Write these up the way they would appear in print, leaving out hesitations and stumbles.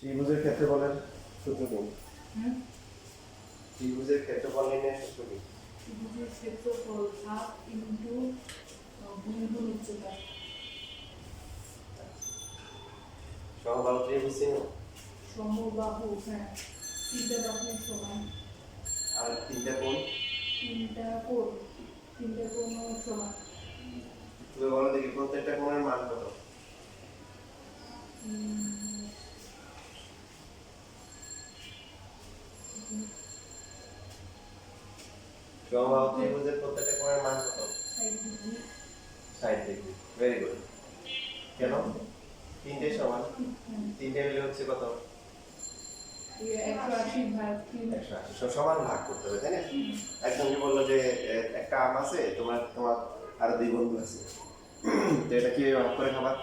ত্রিভুজের ক্ষেত্রফলের সূত্র কি? ত্রিভুজের ক্ষেত্রফল নির্ণয়ের সূত্র কি? ত্রিভুজের ক্ষেত্রফল হাফ ইনটু গুণিতক উচ্চতা। সমবাহু ত্রিভুজ চিহ্ন সমবাহু, হ্যাঁ, তিনটা বাহু সমান, আর তিনটা কোণ তিনটা কোণ সমান। তুমি বলো দেখি প্রত্যেকটা কোণের মান কত? সমবাহু ত্রিভুজের প্রত্যেকটা কোণের মান কত? 60 ডিগ্রি। Very good. কেন? তিনটে সমান, তিনটে মিলে হচ্ছে কত? 180 ভাগ 3। 180। সমান ভাগ করতে হবে, তাই না? একজনকে বললো যে একটা আম আছে, তোমার তোমার আরো দুই বন্ধু আছে, তো এটা কি ভাগ করে খাবার?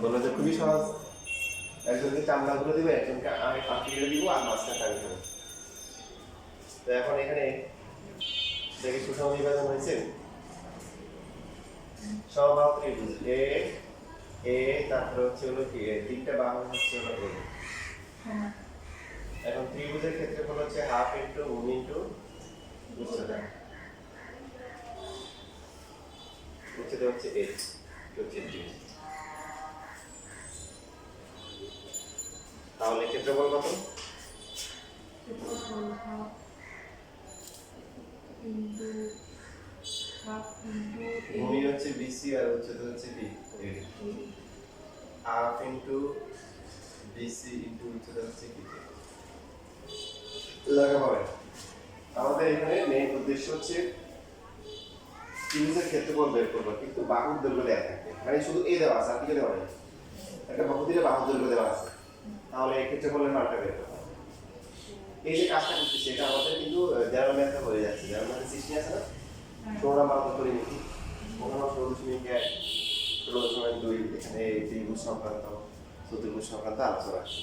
বললো যে খুবই সহজ, একজনকে চামড়াগুলো দিবে, একজনকে পাখিগুলো দিব, আর মাছটা আমি খাবো। তো এখন এখানে দেখি সুষম বিভাজন হয়েছে। সমবাহু ত্রিভুজ এ এ তারপরে হচ্ছে হলো কি তিনটা বাহু হচ্ছে হলো এ। এখন ত্রিভুজের ক্ষেত্রফল হচ্ছে হাফ ইনটু গুণ ইনটু উচ্চতা। উচ্চতা হচ্ছে h, হচ্ছে d। তাহলে ক্ষেত্রফল কত? ক্ষেত্রফল হাফ ইনটু ভূমি হচ্ছে bc আর উচ্চতা হচ্ছে d, ad। Half into bc into উচ্চতা হচ্ছে d। লাগা হবে। আমাদের এখানে মেইন উদ্দেশ্য হচ্ছে ত্রিভুজের ক্ষেত্রফল বের করবো, কিন্তু বাহুর দৈর্ঘ্য দেওয়া থাকবে, মানে শুধু এই দেওয়া আছে আর কিছু দেওয়া নেই। একটা বাহু দিলে বাহুর দৈর্ঘ্য দেওয়া আছে, তাহলে এই ক্ষেত্রফলের মানটা বের করতে হবে। এই যে কাজটা করতেছি এটা আমাদের কিন্তু জেনারেল ম্যাথে হয়ে যাচ্ছে। জেনারেল ম্যাথে সৃষ্টি আছে না, 16 নাম্বার করে নিচ্ছি, ওখানে 16.1 16.2 এখানে ত্রিভুজ সংক্রান্ত চতুর্ভুজ সংক্রান্ত আলোচনা আছে।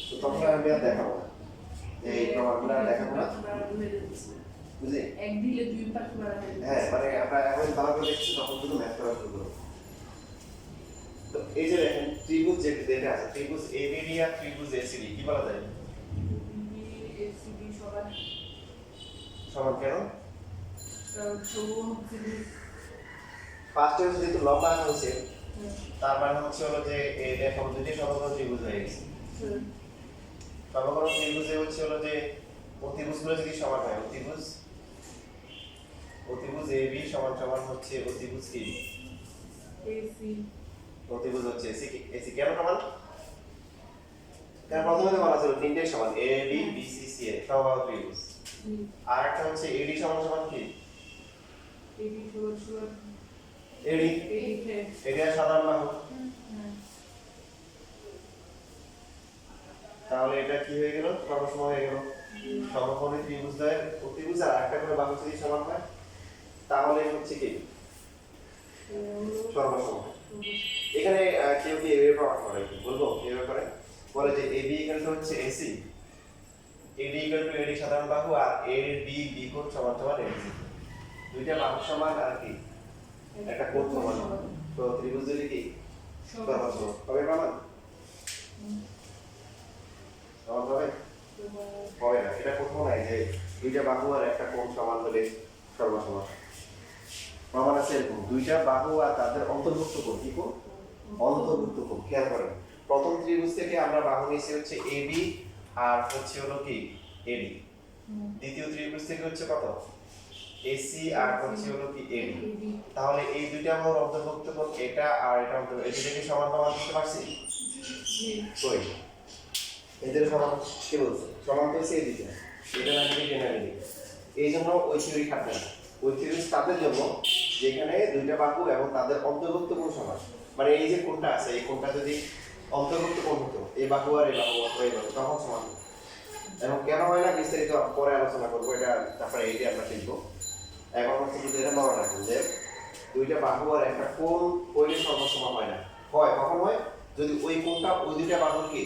তো তখন আমি আর দেখাবো না, এই প্রমাণগুলো আর দেখাবো না, বুঝলি? এক দিলে দুই পাশ বাড়ানো। হ্যাঁ, মানে আমরা এখন ভালো করে দেখছি, তখন শুধু ম্যাথ করা শুরু করবো। তো এই যে দেখেন ত্রিভুজ যেটা আছে, ত্রিভুজ এবিডি আর ত্রিভুজ এসিডি কি বলা যায়? এসিডি সমান। সমান কেন? চৌকোণ ত্রিভুজ। ফার্স্টে যেহেতু লম্বা হয়েছে, তার মানে হচ্ছে হলো যে এই দেখো দুটি সমকোণ ত্রিভুজ হয়ে গেছে। সমকোণ ত্রিভুজে হচ্ছে হলো যে অতিভুজগুলো যদি সমান হয়, অতিভুজ এবি সমান সমান হচ্ছে অতিভুজ কি? এসি। অতিভুজ হচ্ছে এসি। এসি কেন সমান? কারণ প্রথমে তো বলা ছিল তিনটে সমান, A B B C C এ সমবাহু ত্রিভুজ। আর একটা হচ্ছে এডি সমান সমান কি? এডি সমান এডি এটা সাধারণ বাহু। তাহলে এটা কি হয়ে গেল? সম হয়ে গেল। সমকোণী ত্রিভুজের অতিভুজ আর একটা করে বাহু যদি সমান হয়, তাহলে হচ্ছে কি সর্বসম। এখানে কেউ কি এর প্রমাণ করে? কি বলবো এর ব্যাপারে? বলে যে এবি ইকুয়াল টু হচ্ছে এসি, এডি ইকুয়াল টু এডি সাধারণ বাহু, আর এবি বি কোণ সমান সমান এসি। দুইটা বাহু সমান আর কি একটা কোণ সমান, তো ত্রিভুজ যদি কি সর্বসম হবে প্রমাণ? সমান হবে? হবে না, এটা কোথাও নাই যে দুইটা বাহু আর একটা কোণ সমান হলে সর্বসমান। প্রমাণ আছে এরকম, দুইটা বাহু আর তাদের অন্তর্ভুক্ত কোণ, কি কোণ? অন্তর্ভুক্ত কোণ। খেয়াল করেন, প্রথম ত্রিভুজ থেকে আমরা বাহু নিয়েছি হচ্ছে এবি আর হচ্ছে হলো কি এডি। দ্বিতীয় ত্রিভুজ থেকে হচ্ছে কত? এসি আর হচ্ছে হলো কি এডি। তাহলে এই দুইটা বাহুর অন্তর্ভুক্ত কোণ এটা আর এটা অন্তর্ভুক্ত, এই দুটোকে সমান প্রমাণ করতে পারছি? কই এদের সমান কে বলছে? সমান তো হচ্ছে এদিকে, এটা না এদিকে না এদিকে। এই জন্য ওই থিওরি খাটবে না। ওই থিওরি তাদের জন্য যেখানে দুইটা বাহু এবং তাদের অন্তর্ভুক্ত কোণ সমান, মানে এই যে কোণটা আছে, এই কোণটা যদি অন্তর্ভুক্ত কোণ হতো, এই বাহু আর এই বাহু অথবা এই বাহু, তখন সমান হতো। এবং কেন হয় না বিস্তারিত পরে আলোচনা করবো, এটা তারপরে এইটি আমরা শিখবো। এখন হচ্ছে কিন্তু এটা মনে রাখুন যে দুইটা বাহু আর একটা কোণ ওইটা সর্বসমান হয় না। হয় কখন হয়? যদি ওই কোণটা ওই দুইটা বাহুর কি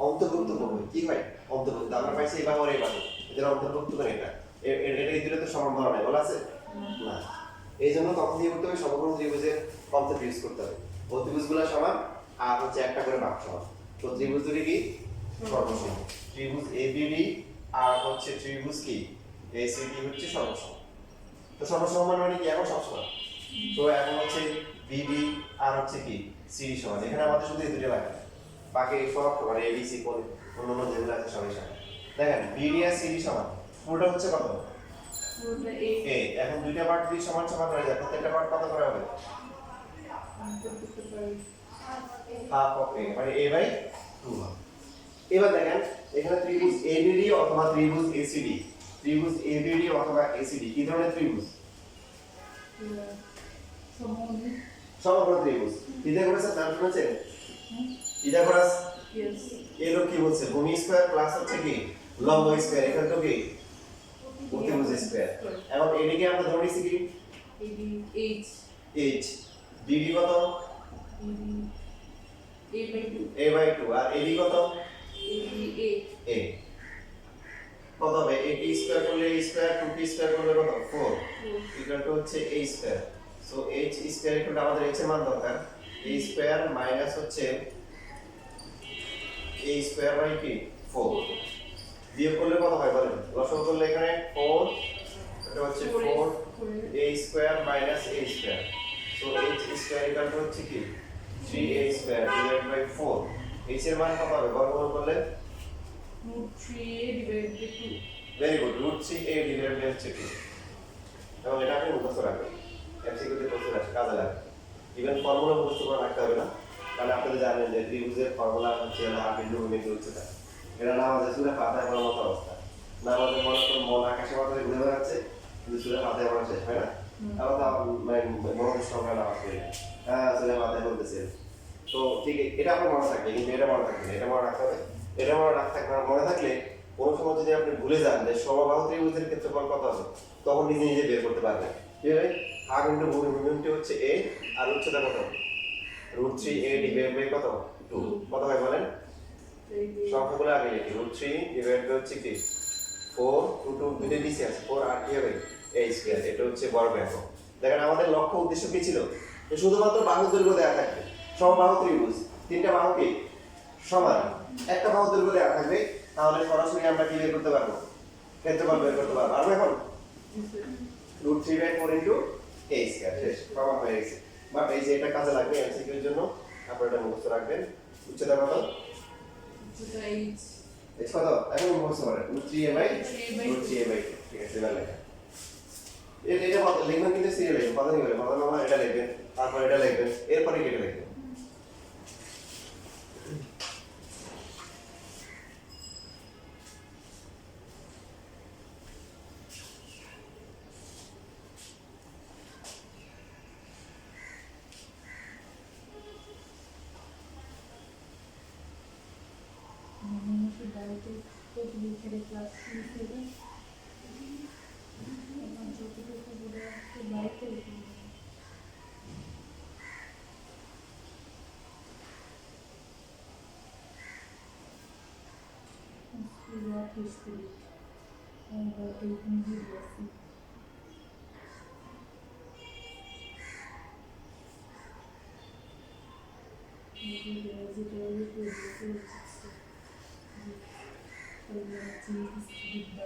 অন্তর্ভুক্ত করবে। কি হয়? অন্তর্ভুক্ত। আমরা পাইছি এই বাহু আর এই বাহু, এদের অন্তর্ভুক্ত করে এটা এটা এই দুটো তো সমান ধরা নাই, বলা আছে না। এই জন্য তখন দিয়ে করতে হবে সমকোণ ত্রিভুজের কনসেপ্ট ইউজ করতে হবে। অতিভুজগুলো সমান আর হচ্ছে একটা করে বাহু সমান। তো ত্রিভুজ দুটি কি সর্বসম, ত্রিভুজ এবিডি আর হচ্ছে ত্রিভুজ কি এসিডি হচ্ছে সর্বসম। তো সর্বসম মানে কি এখন সবসময়, তো এখন হচ্ছে বিডি আর হচ্ছে কি সিডি সমান, এখানে আমাদের শুধু এই দুটো লাগবে, বাকি সব মানে এবিসি কোন অন্য যেগুলো আছে সবই সমান। দেখেন বিডি আর সিডি সমান, পুরোটা হচ্ছে কত পুরোটা এ, এখন দুইটা পার্ট যদি সমান সমান হয়ে যায় প্রত্যেকটা পার্ট কত করে হবে করতে পারি হাফ অফ এ, মানে a বাই 2 হবে। এবার দেখেন এখানে ত্রিভুজ এবিডি অথবা ত্রিভুজ এসিডি, ত্রিভুজ এবিডি অথবা এসিডি কি ধরনের ত্রিভুজ? সমকোণী সমকোণ ত্রিভুজ। পিথাগোরাসের নাম শুনেছেন? পিথাগোরাস ইয়েস এর কি বলছে, ভূমি স্কয়ার প্লাস হচ্ছে কি লম্ব স্কয়ার, এখানে তো কি অতিভুজ স্কয়ার। এখন এদিকে আমরা ধরে নিছি কি এডি এইচ h, ডিডি কত এডি a বাই 2, আর এডি কত এডি এ a, কত হবে a t স্কয়ার করলে a স্কয়ার 2t স্কয়ার করলে কত 4 ইকুয়াল টু হচ্ছে a square. So h square equal আমাদের h এর মান দরকার a স্কয়ার মাইনাস হচ্ছে a স্কয়ার বাই কি 4, বিয়োগ করলে কত হয় বলেন, লসাগু করলে এখানে 4, এটা হচ্ছে 4 a square minus a square, so h square equal to হচ্ছে কি 3a square divided by 4, h এর মান কত হবে বর্গমূল করলে √3a divided by 2 very good, √3a divided by হচ্ছে 2, এবং এটা আপনি মুখস্থ রাখবেন, এমসিকিউ তে প্রশ্ন আসে কাজে লাগে, ইভেন ফর্মুলা মুখস্থ করে রাখতে হবে না, কারণ আপনারা জানেন যে ত্রিভুজের ফর্মুলা হচ্ছে হাফ ইনটু ভূমি উচ্চতা, এটা না আমাদের সুরে পাতায় পড়ার মতো অবস্থা, না আমাদের মনে করুন মন আকাশে মাথায় ঘুরে বেড়াচ্ছে কিন্তু সুরে পাতায় পড়া শেষ হয় না, আবার তো মানে মনোযোগ সহকারে নামাজ পড়ি না, হ্যাঁ সুরে মাথায় বলতেছে, তো ঠিক এটা আপনার মনে থাকবে, কিন্তু এটা মনে থাকবে না, এটা মনে রাখতে হবে, এটা মনে থাকলে কোনো সময় যদি আপনি ভুলে যান যে সমবাহু ত্রিভুজের ক্ষেত্রফল কত হবে, তখন নিজে নিজে বের করতে পারবেন। ঠিক আছে, হাফ ইনটু ভূমি, ভূমিটি হচ্ছে a আর উচ্চতা কত √3a ডিভাইডেড বাই কত 2, কত হয় বলেন, সংখ্যাগুলো আগে লিখি, √3 ডিভাইডেড বাই হচ্ছে কি 4, 2 দুটো নিচে আছে 4 আর কি হবে a স্কয়ার, এটা হচ্ছে বর্গ একক। দেখেন আমাদের লক্ষ্য উদ্দেশ্য কি ছিল, যে শুধুমাত্র বাহু দৈর্ঘ্য দেওয়া থাকবে, সমবাহু ত্রিভুজ, তিনটা বাহু কি সমান, একটা বাহু দৈর্ঘ্য দেওয়া থাকবে, তাহলে সরাসরি আমরা কি বের করতে পারবো, ক্ষেত্রফল বের করতে পারবো। আর এখন √3/4 ইনটু a স্কয়ার, শেষ, প্রমাণ হয়ে গেছে। বাট এই যে এটা কাজে লাগবে এমসিকিউ এর জন্য, আপনারা এটা মুখস্থ রাখবেন। উচ্চতা কত উচ্চতা এইচ h কত এখন মুখস্থ করেন, √3a বাই 2, ঠিক আছে, এবার লেখা এটা কত লিখবেন, কিন্তু সিরিয়াল লিখবেন, কত নিবেন, কত নাম্বার এটা লিখবেন, তারপর এটা লিখবেন, এরপরে কেটে লিখবেন। মানুষের বাড়িতে লিখে ক্লাস লিখে এখন যতটুকু বলে আসছে বাড়িতে লিখে history and taking geography. Maybe there is a very good history by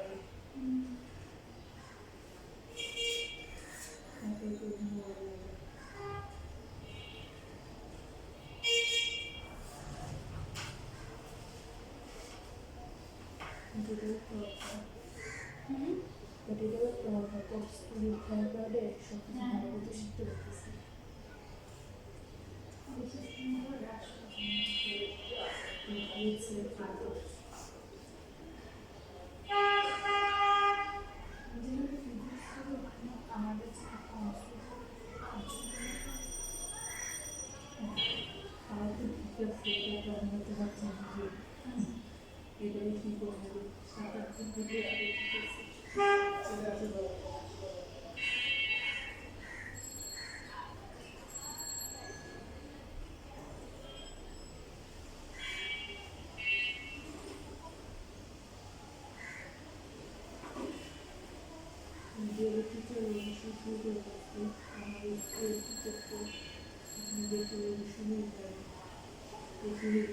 এটাই কি করবো সাঁতার দিকে আমাদের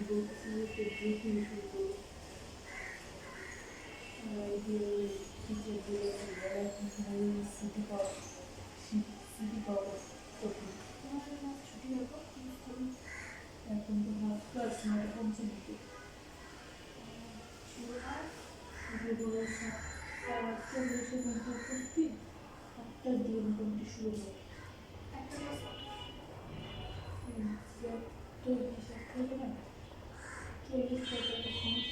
বলতেছি যে ব্রিথিং শুরু করো এই যে টিচার বলে সিটি পাওয়ার সিটি পাওয়ার করতে তোমাদের না ছুটি হবো এখন তো হাফ ক্লাস না পঞ্চম দিকে যেগুলো সাতটা আটটা বসে ঘন্টা করতে 8টার দিকে মোটামুটি শুরু হয় একটা ক্লাস তো হিসাব করবে না 40-45 মিনিট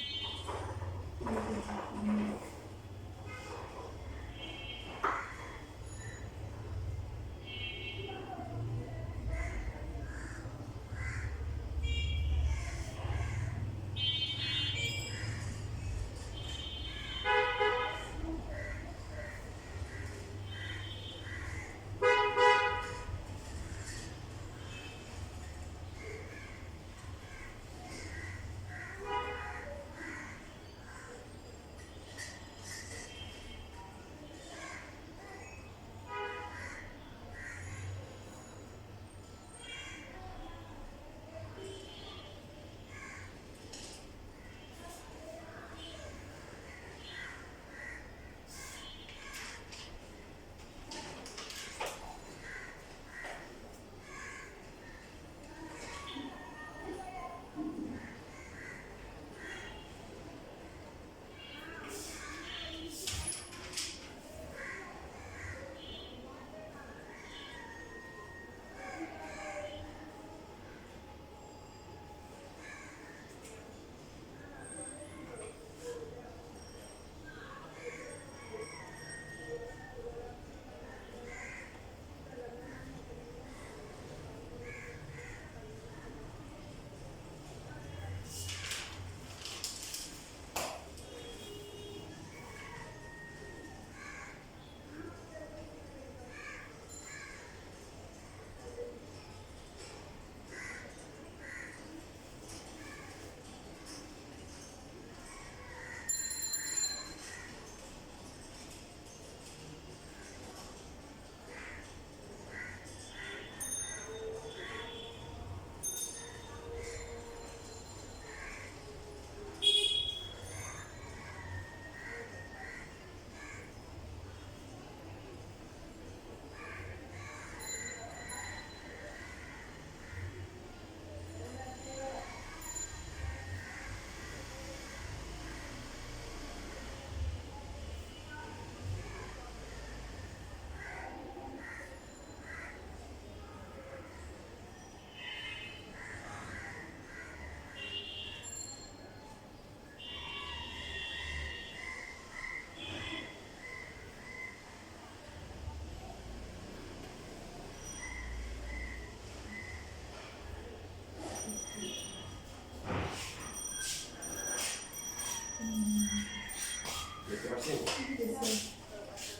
দেখতে পাচ্ছেন?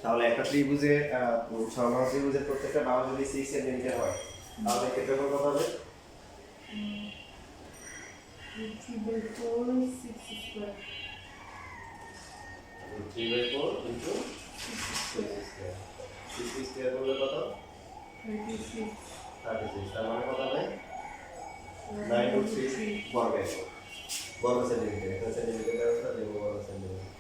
তাহলে একটা ত্রিভুজের সমবাহু ত্রিভুজের প্রত্যেকটা বাহু যদি 6 সেন্টিমিটার হয় তাহলে ক্ষেত্রফল কত হবে? 3/4 6 স্কয়ার 3/4 into 6 স্কয়ার 6 স্কয়ার করলে কত? 36 36 তার মানে কত হবে? 923 বর্গ একক বর্গ সেন্টিমিটার এখানে সেন্টিমিটার ব্যবস্থা দেব বর্গ সেন্টিমিটার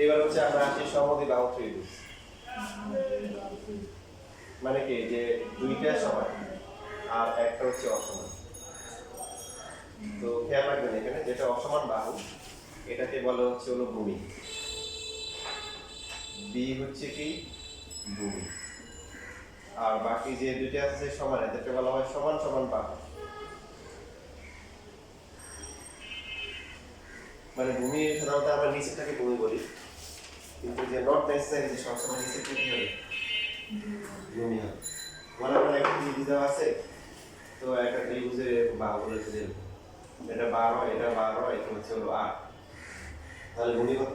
এবার হচ্ছে আমরা আসি সমদ্বিবাহু ত্রিভুজ মানে কি যে দুইটা সমান আর একটা হচ্ছে অসমান তো খেয়াল রাখবেন এখানে যেটা অসমান বাহু এটাকে বলা হচ্ছে হলো ভূমি বি হচ্ছে কি ভূমি আর বাকি যে দুইটা আছে সমান এদেরকে বলা হয় সমান সমান বাহু মানে ভূমি সাধারণত আমরা নিচেরটাকে ভূমি বলি কিন্তু যে নট নেসেসারি যে সবসময় নিচে কি হবে ভূমি হবে মানে আমরা একটা ত্রিভুজ দেওয়া আছে তো একটা ত্রিভুজের বাহুগুলো যদি এটা 12 এটা 12 এটা হচ্ছে হলো 8 তাহলে ভূমি কত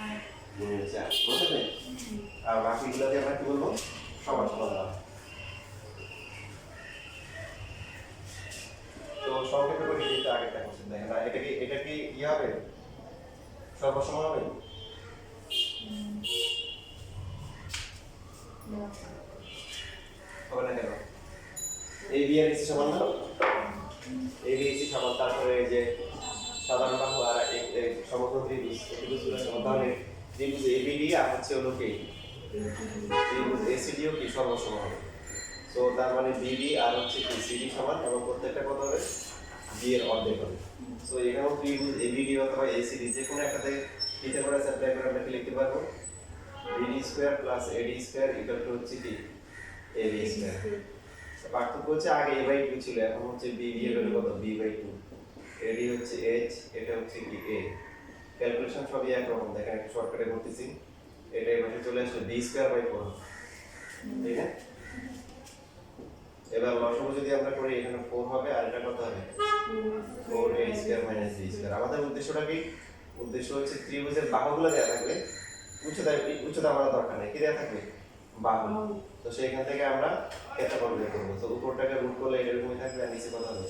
আর গুণি হচ্ছে আর বুঝতে পেরেছেন? আর বাকিগুলোকে আমরা কি বলবো সমান সমান দাও। তো সংক্ষেপে করে দিতে আগেরটা কোশ্চেন দেখেন না, এটা কি ইয়ে হবে সর্বসমান হবে হবে না কেন? এ বি আর এসি সমান না, এ বি এসি সমান, তারপরে এই যে সাধারণ বাহু আর সমগ্র ত্রিভুজ, ত্রিভুজগুলো সমান, তাহলে ত্রিভুজ এবিডি আর হচ্ছে হলো কি ত্রিভুজ এসিডিও কি সর্বসমান হবে। তো তার মানে বিডি আর হচ্ছে কি সিডি সমান এবং প্রত্যেকটা কত হবে বি এর অর্ধেক হবে। সো এখানেও ত্রিভুজ এবিডি অথবা এসিডি যে কোনো একটাতে পিথাগোরাস অ্যাপ্লাই করে আমরা কি লিখতে পারবো BD square plus AD square equal to হচ্ছে কি এবি স্কয়ার। পার্থক্য হচ্ছে আগে a বাই 2 ছিল, এখন হচ্ছে b এর ভ্যালু কত b বাই 2, এডি হচ্ছে h, এটা হচ্ছে কি a। ক্যালকুলেশন সবই একরকম, দেখেন একটু শর্টকাটে করতেছি, এটা এই পাশে চলে আসলে b স্কয়ার বাই 4, ঠিক আছে। এবার লসাগু যদি আমরা করি এখানে 4 হবে আর এটা কত হবে 4a square minus b square. আমাদের উদ্দেশ্যটা কি? উদ্দেশ্য হচ্ছে ত্রিভুজের বাহুগুলো দেয়া থাকবে, উচ্চতা আমাদের দরকার নেই, কি দেয়া থাকবে বাহু। তো সেইখান থেকে আমরা ক্ষেত্রফল বের করব। তো উপরটাকে রুট করলে এরকমই থাকবে আর নিচে কত হবে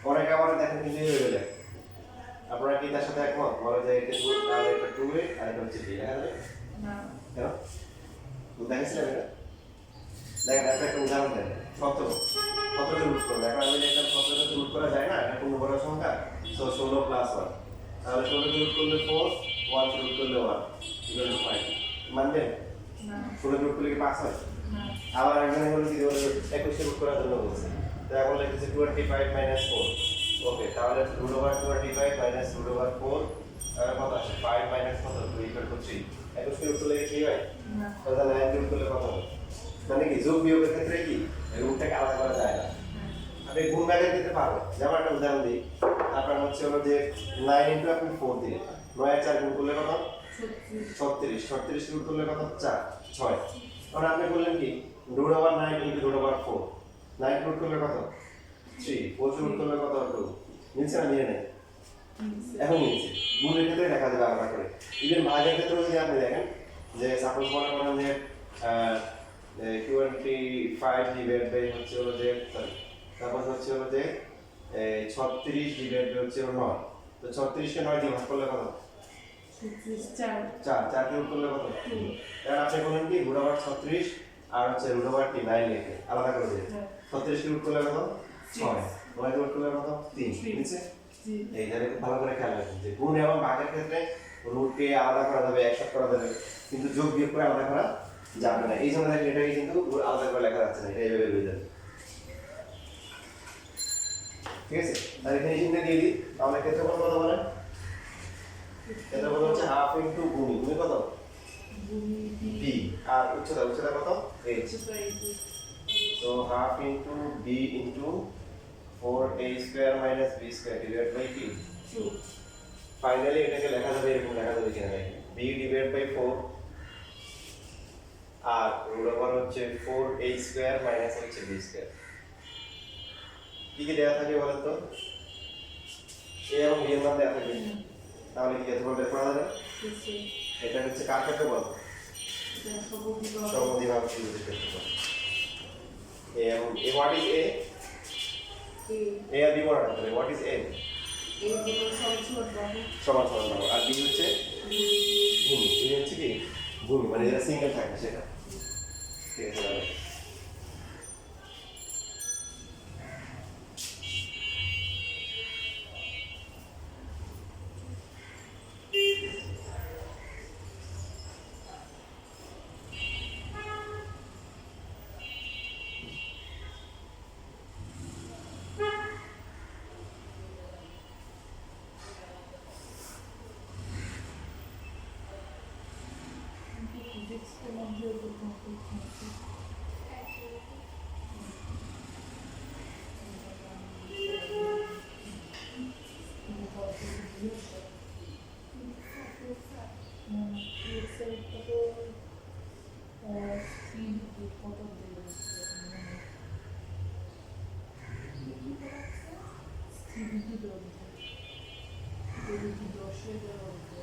অনেকে আবার দেখেন কিন্তু হয়ে যায়। আপনারা কি তার সাথে একমত? বলা যায় এটা 2 আর এটা 2a আর এটা হচ্ছে b, হ্যাঁ না কেন বুঝাইছিলাম এটা? দেখেন একটা উদাহরণ দেন, 17 17 রুট করলে এখন আমি এটা 17 কে রুট করা যায় না, এটা পূর্ণবর্গ সংখ্যা, সো 16 প্লাস 1, তাহলে 16 কে রুট করলে 4, 1 কে রুট করলে 1 ইকুয়াল টু 5, মানবেন? না 16 কে রুট করলে কি 5 হয়? না। আবার এখানে হলো কি বলে 21 কে রুট করার জন্য বলছে, তো এখন লিখতেছি 25 মাইনাস 4, ওকে, তাহলে root over 25 minus root over 4 কত আসে 5 মাইনাস কত 2 ইকুয়াল টু 3। 21 কে রুট করলে কি হয় না, তাহলে 9 কে রুট করলে কত হবে? মানে কি যোগ বিয়োগের ক্ষেত্রে কি রুটটাকে আলাদা করা যায় না, আপনি গুণ ভাগের ক্ষেত্রে পারবেন। যেমন একটা উদাহরণ দিই, আপনার হচ্ছে হলো যে 9 ইনটু আপনি 4 দিলেন, 9 আর 4 গুণ করলে কত 36, 36 রুট করলে কত 4 6, তখন আপনি বললেন কি root over 9 into root over 4, 9 root করলে কত 3, 4 রুট করলে কত 2, মিলছে না মিলে নেই? এখন মিলছে। গুণের ক্ষেত্রে দেখা যাবে আলাদা করে, ইভেন ভাগের ক্ষেত্রেও যদি আপনি দেখেন যে সাপোজ মনে করেন যে 25 ডিভাইড বাই হচ্ছে হলো যে সরি তারপর হচ্ছে হলো যে 36 ডিভাইড বাই হচ্ছে হলো 9, তো 36 কে 9 দিয়ে ভাগ করলে কত 4, 4 কে রুট করলে কত 2, তাহলে আপনি বলেন কি রুট ওভার 36 আর হচ্ছে রুট ওভার 9 লিখে আলাদা করে দিন, 36 কে রুট করলে কত 6, 9 কে রুট করলে কত 3, বুঝছেন? এই জায়গায় খুব ভালো করে খেয়াল রাখবেন যে গুণ এবং ভাগের ক্ষেত্রে রুটকে আলাদা করা যাবে, একসাথে করা যাবে, কিন্তু যোগ বিয়োগ করে আলাদা করা যাবে না। এই জন্য দেখেন এটাকে কিন্তু আলাদা করে লেখা যাচ্ছে না, এটা এইভাবে হয়ে যাবে, ঠিক আছে। তাহলে এখানে চিহ্ন দিয়ে দিই, তাহলে ক্ষেত্রফল কত বলে? ক্ষেত্রফল হচ্ছে হাফ ইনটু ভূমি, ভূমি কত বি, আর উচ্চতা কত h, so half into b into 4a square minus b square divided by 2, finally এটাকে লেখা যাবে এরকম লেখা যাবে কিনা দেখেন b ডিভাইড বাই 4 আর রুট ওভার হচ্ছে 4a স্কয়ার মাইনাস হচ্ছে b স্কয়ার। কি কি দেয়া থাকে বলেন তো? a এবং b এর মান দেয়া থাকে, তাহলে কি ক্ষেত্রফল বের করা যাবে? এটা হচ্ছে কার ক্ষেত্রফল? সমদ্বিবাহু ত্রিভুজের ক্ষেত্রফল। a এবং a, what is a? a R b বলা থাকে, what is a? সমান সমান বাহু, আর b হচ্ছে ভূমি, b হচ্ছে কি ভূমি, মানে যেটা সিঙ্গেল থাকে সেটা, ঠিক আছে। তাহলে 10-এর মধ্যে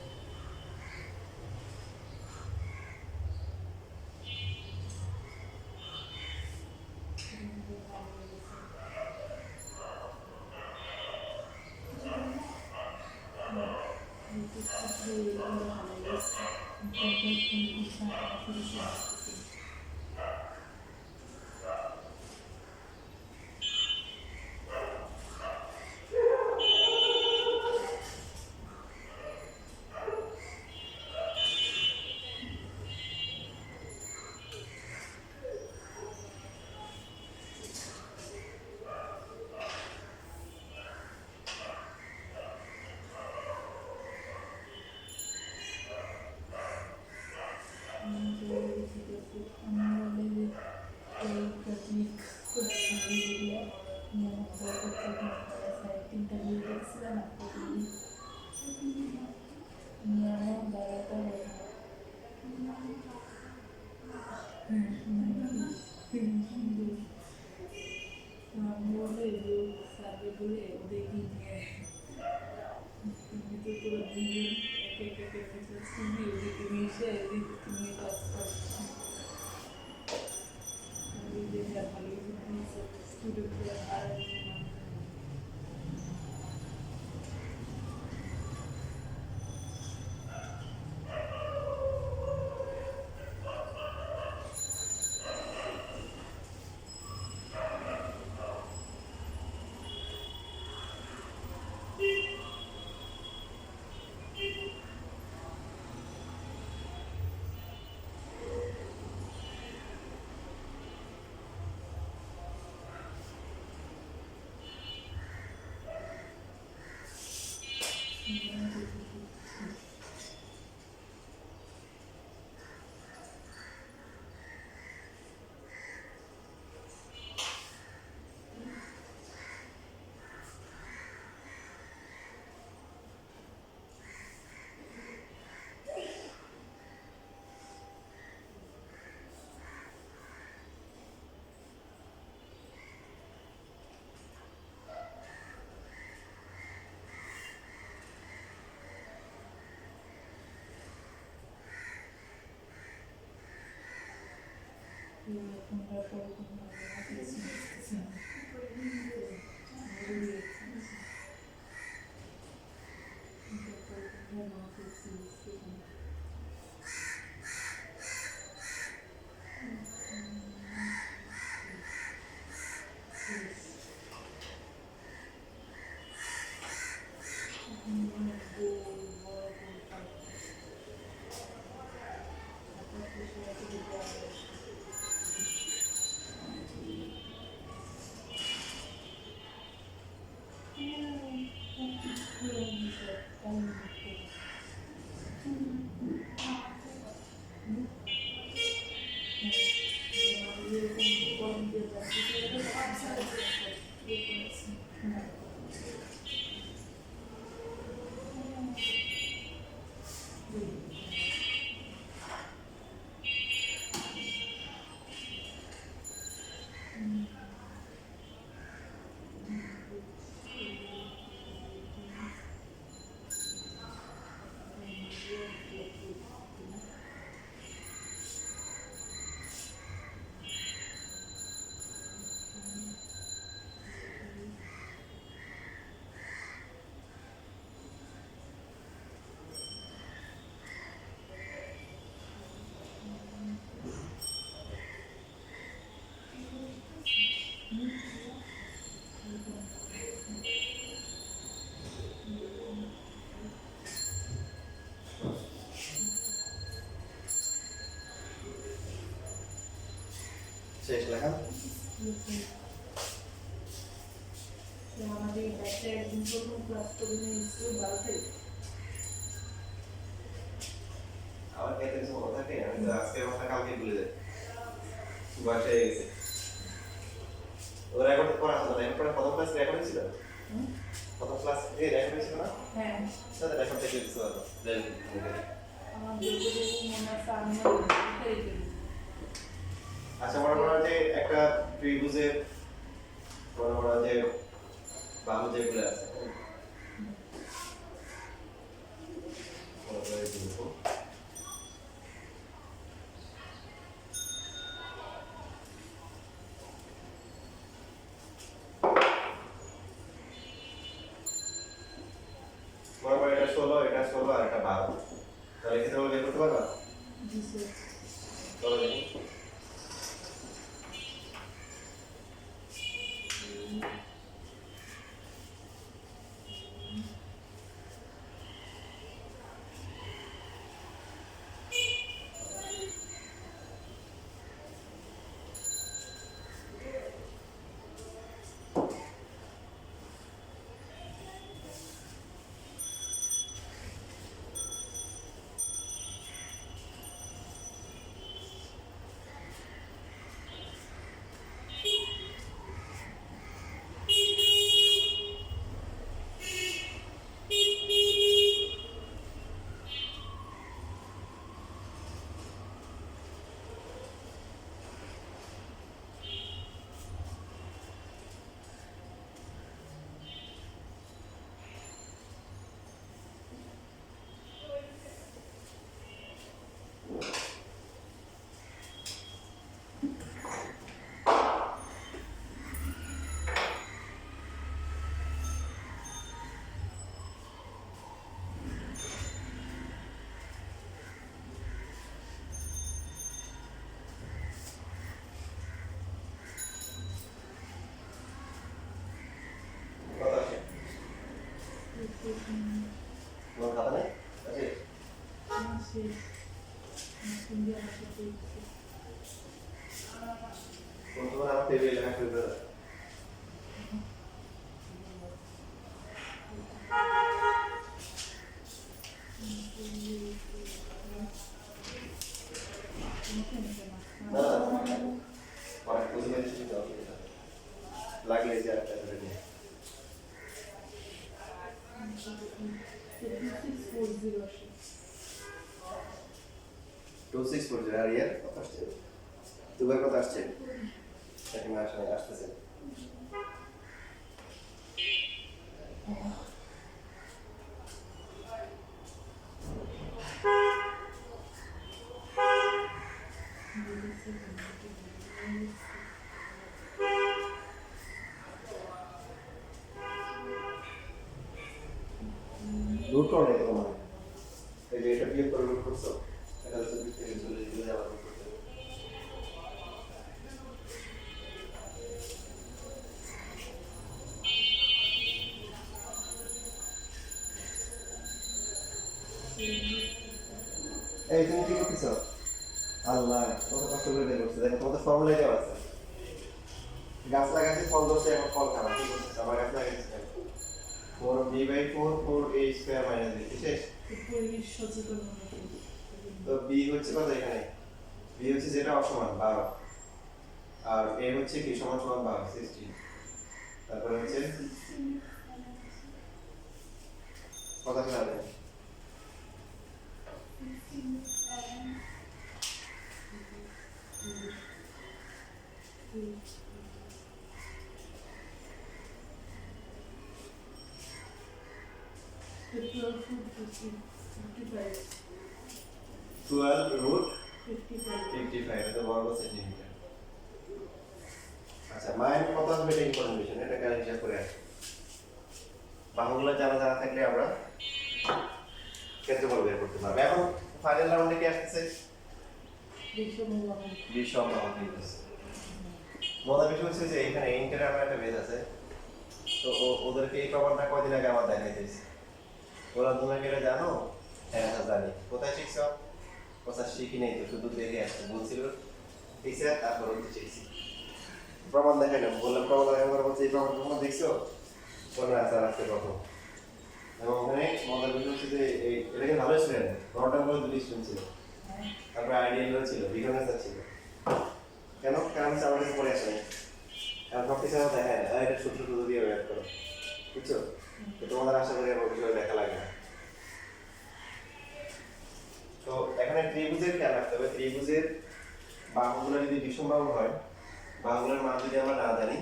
ভালো লেগেছে। শেষ লেখা আমাদের ব্যাচে একদিন প্রথম ক্লাস করে নিয়েছিল 12 তারিখ। আমার খেতে কিছু মনে থাকে আমি তো আজকে কথা কালকে ভুলে যাই বাসায় হয়ে গেছে ও রেকর্ড করা হতো না এরপরে প্রথম ক্লাস রেকর্ড ছিল প্রথম ক্লাস এ রেকর্ড ছিল না হ্যাঁ সাথে রেকর্ড থেকে দিতে পারবো আমার যতটুকু মনে আছে আমি এটাই করি। আচ্ছা মনে করো যে একটা ত্রিভুজের মনে করো যে বাহু যেগুলো আছে 16, এটা 16 আর এটা 12। তাহলে ক্ষেত্রফল বের করতে পারবা? জি স্যার। চলো দেখি। কত আসে? তোমার খাতা নেই? আছে? আমার শেষ। আমার ইন্ডিয়া ভাষা পেয়েছি। তোমার আমার টেবিলে লেখা করে দাও। না, অনেক বুঝে পেরেছি তো অসুবিধা নেই। লাগলে যে একটা করে নিয়ে। 2640 আসে। 2640 আর ইয়ার কত আসছে? দুবার কত আসছে? এখন আসতেছে। রুট করো নাই তোমার। এই যে এটা বিয়োগ করে রুট করছো। এটা হচ্ছে 20 থেকে 40 দিলে আবার রুট করতে হবে। এই তুমি কি করতেছো? আল্লাহ কত কষ্ট করে বের করছো। দেখো তোমাদের ফর্মুলা দেওয়া আছে। গাছ লাগাচ্ছি ফল ধরছে এখন ফল খাওয়া কি করতেছে? আমার গাছ লাগাচ্ছি 4b/4 4a square minus b শেষ। পরিবেশ সচেতন হতে। তো b হচ্ছে কত এখানে? b হচ্ছে যেটা অসমান 12 আর a হচ্ছে কি সমান সমান 12 16। তারপরে হচ্ছে কত আসলে The 12 foot 55. 12 রুট 55. 55 এটা বর্গ সেন্টিমিটার। আচ্ছা মাইন কত আসবে এটা ইনফরমেশন এটা কার হিসাব করে আসবে। বাহুগুলো জানা থাকলে আমরা ক্ষেত্রফল বের করতে পারবো। এখন ফাইনাল রাউন্ডে কি আসছে? বিষম বাহু দিতেছে। মজার বিষয় হচ্ছে যে এখানে ইন্টার আমার একটা বেজ আছে। তো ওদেরকে এই প্রমাণটা কয়দিন আগে আমার দেখাইতেছে। ওরা তোমরা কেটে জানো? হ্যাঁ জানি। কোথায় শিখছো? কোথায় শিখি নেই তো শুধু দেখে আসছে বলছিল এই স্যার তারপর হচ্ছে শিখছি। প্রমাণ দেখাইলাম বললাম প্রমাণ দেখাবার বলছে এই প্রমাণ কখনো দেখছো? কোনো আসার আসছে কখন? এবং ওখানে মজার বিষয় হচ্ছে যে এটাকে ভালো স্টুডেন্ট নটা করে দুটি স্টুডেন্ট ছিল। তারপরে আইডিয়াল ছিল বিজ্ঞানের স্যার ছিল। কেন কারণ হচ্ছে আমার কাছে পড়ে আসে নাই। কারণ সব কিছু আমার দেখায় না এটা সূত্র টুত্র দিয়ে বের করো বুঝছো? তো তোমাদের আশা করি আমার বিষয় দেখা লাগে না। তো এখানে ত্রিভুজের খেয়াল রাখতে হবে ত্রিভুজের বাহুগুলো যদি বিষম বাহু হয় বাহুগুলোর মান যদি আমরা না জানি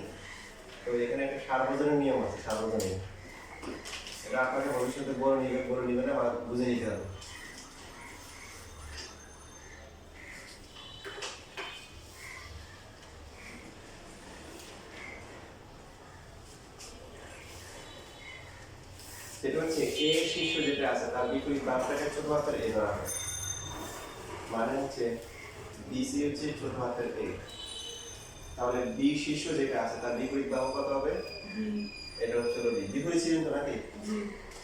তো এখানে একটা সার্বজনীন নিয়ম আছে সার্বজনীন। এটা আপনাকে ভবিষ্যতে বড় নিবে না বুঝে নিতে হবে। সেটা হচ্ছে এ শীর্ষ যেটা আছে তার বিপরীত বামটাকে ছোট হাতের এ ধরা হয়, মানে হচ্ছে বিসি হচ্ছে ছোট হাতের এ, তাহলে বি শীর্ষ যেটা আছে তার বিপরীত বাহু কত হবে? জি এটা হচ্ছে বি। বিপরীত চিহ্ন তো নাকি, জি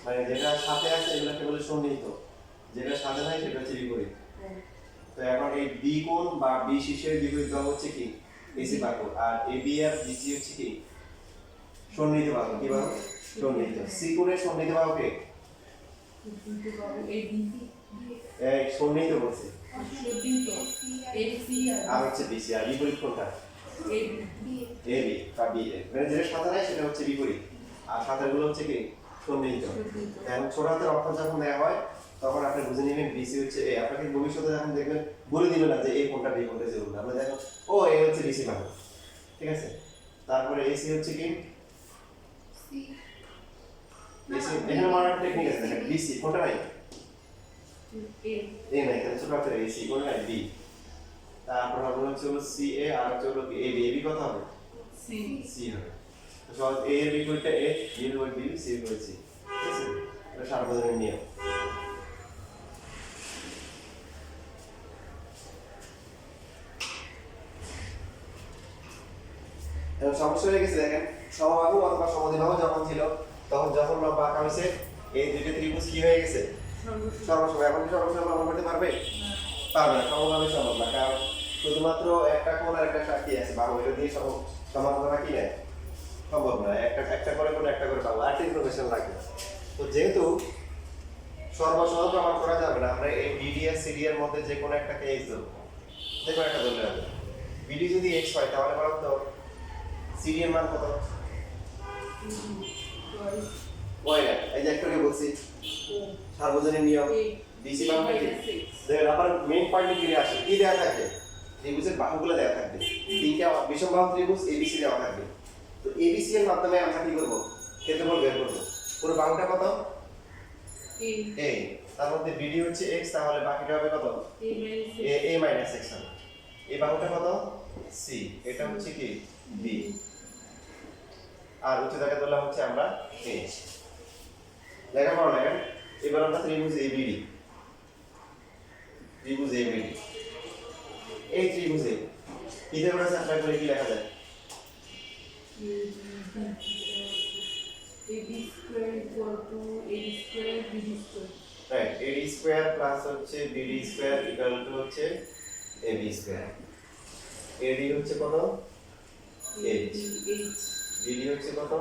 মানে যেটা সাথে আছে এগুলোকে বলে সন্নিহিত, যেটা সাথে নাই সেটা হচ্ছে বিপরীত। তো এখন এই বি কোণ বা বি শীর্ষের বিপরীত বাহু হচ্ছে কি? এসি বাহু। আর এ বি আর বিসি হচ্ছে কি? সন্নিহিত বাহু। কি বাহু? সন্নিহিত। সি কোণের সন্নিহিত বাহু কে? দুটো বাহু এ বি এই সন্নিহিত বলছি। দুটো এ সি আর হচ্ছে বিসি। আর বিপরীত কোণটা? এ বি এ বি বা বি এ, মানে যেটা সাথে নাই সেটা হচ্ছে বিপরীত, আর সাথের গুলো হচ্ছে কি? সন্নিহিত। এখন ছোট হাতের অক্ষর যখন দেওয়া হয় তখন আপনি বুঝে নেবেন বিসি হচ্ছে এ। আপনাকে ভবিষ্যতে যখন দেখবেন বলে দিবে না যে এ কোনটা বি কোনটা, যেগুলো আপনি দেখেন ও এ হচ্ছে বিসি বাহু, ঠিক আছে। তারপরে এসি হচ্ছে কি? এসি এখানে মারার টেকনিক আছে, দেখেন বিসি কোনটা নাই? এ এ নাই, এখানে ছোট হাতের এসি কোনটা নাই? বি। তারপর হবে হচ্ছে হলো সি এ, আর হচ্ছে হলো এ বি। এ বি কত হবে? সি সি হবে। তো সহজ, এ এর বিপরীতটা এ, বি এর বিপরীত বি, সি এর বিপরীত সি, ঠিক আছে। এটা সার্বজনীন নিয়ম। এখন সমস্যা হয়ে গেছে, দেখেন সমবাহু অথবা সমদ্বিবাহু যখন ছিল তখন যখন লম্ব আঁকা হয়েছে এই দুইটা ত্রিভুজ কি হয়ে গেছে? সর্বসম। এখন কি সর্বসম প্রমাণ করতে পারবে? পারবে না, সমভাবে সম্ভব না, কারণ শুধুমাত্র একটা কোণ আর একটা সাক্ষী আছে বাহু, এটা দিয়ে সমান করা কি না সম্ভব না। একটা একটা করে কোণ একটা করে পাবো, আরেকটা ইনফরমেশন লাগবে। তো যেহেতু সর্বসম প্রমাণ করা যাবে না, আমরা এই বিডি আর সিডি এর মধ্যে যে কোনো একটাকে এক্স ধরবো, যে কোনো একটা ধরলে হবে। বিডি যদি এক্স হয় তাহলে বলুন তো সিডি এর মান কত? ওয়াই না, এই যে একটু বলছি সার্বজনীন নিয়ম বিসি বাহু নাকি। দেখেন আবার মেইন পয়েন্টে ফিরে আসে, কি দেয়া থাকবে? ত্রিভুজের বাহুগুলো দেয়া থাকবে, তিনটা বিষম বাহু ত্রিভুজ এবিসি দেওয়া থাকবে। তো এবিসি এর মাধ্যমে আমরা কি করব? ক্ষেত্রফল বের করব। পুরো বাহুটা কত? এ। তার মধ্যে বিডি হচ্ছে x, তাহলে বাকিটা হবে কত? এ মাইনাস x হবে। এই বাহুটা কত? সি। এটা হচ্ছে কি? বি। আর উচ্চতাকে ধরলাম হচ্ছে আমরা এ। লেখা পড়া লাগেন। এবার আমরা ত্রিভুজ এবিডি, ত্রিভুজ এবিডি, এই ত্রিভুজে পিথাগোরাস অ্যাপ্লাই করে কি লেখা যায়? AB square equal to AD square BD square. Right, AD square plus হচ্ছে বিডি স্কয়ার ইকুয়াল টু হচ্ছে এবি স্কয়ার। এডি হচ্ছে কত? এইচ। বিডি হচ্ছে কত?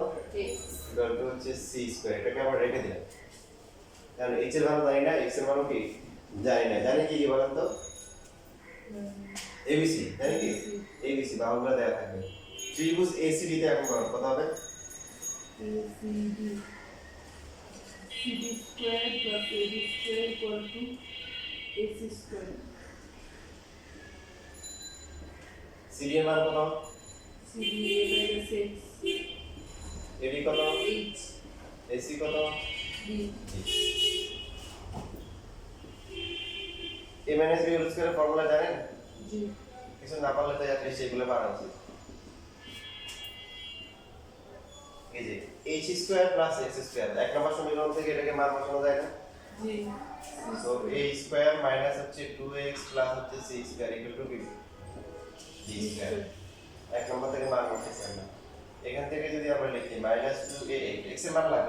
ইকুয়াল টু হচ্ছে সি স্কয়ার। এটাকে আবার রেখে দিলাম, কারণ এইচ এর মান জানি না, এক্স এর মানও কি জানি না। জানি কি বলেন তো? এবিসি জানি কি? এবিসি বাহুগুলো দেওয়া থাকবে। ত্রিভুজ এসিডি তে এখন কত হবে? CD square plus AD square equal to AC square. CD এর মান কত? CD A minus X AB কত? H এসি কত? B. A minus B whole স্কয়ারের ফর্মুলা জানেন? G. কিছু না পারলে তো আপনি সেগুলো পারা উচিত। এই যে h square plus x square, এক নম্বর সমীকরণ থেকে এটাকে মান বসানো যায় না? G. So a square minus হচ্ছে 2x প্লাস হচ্ছে c স্কয়ার ইকুয়াল টু কি? d square. এক নম্বর থেকে মান বসাইছি আমরা। এখান থেকে যদি আমরা লিখি -2a, x এর মান লাগবে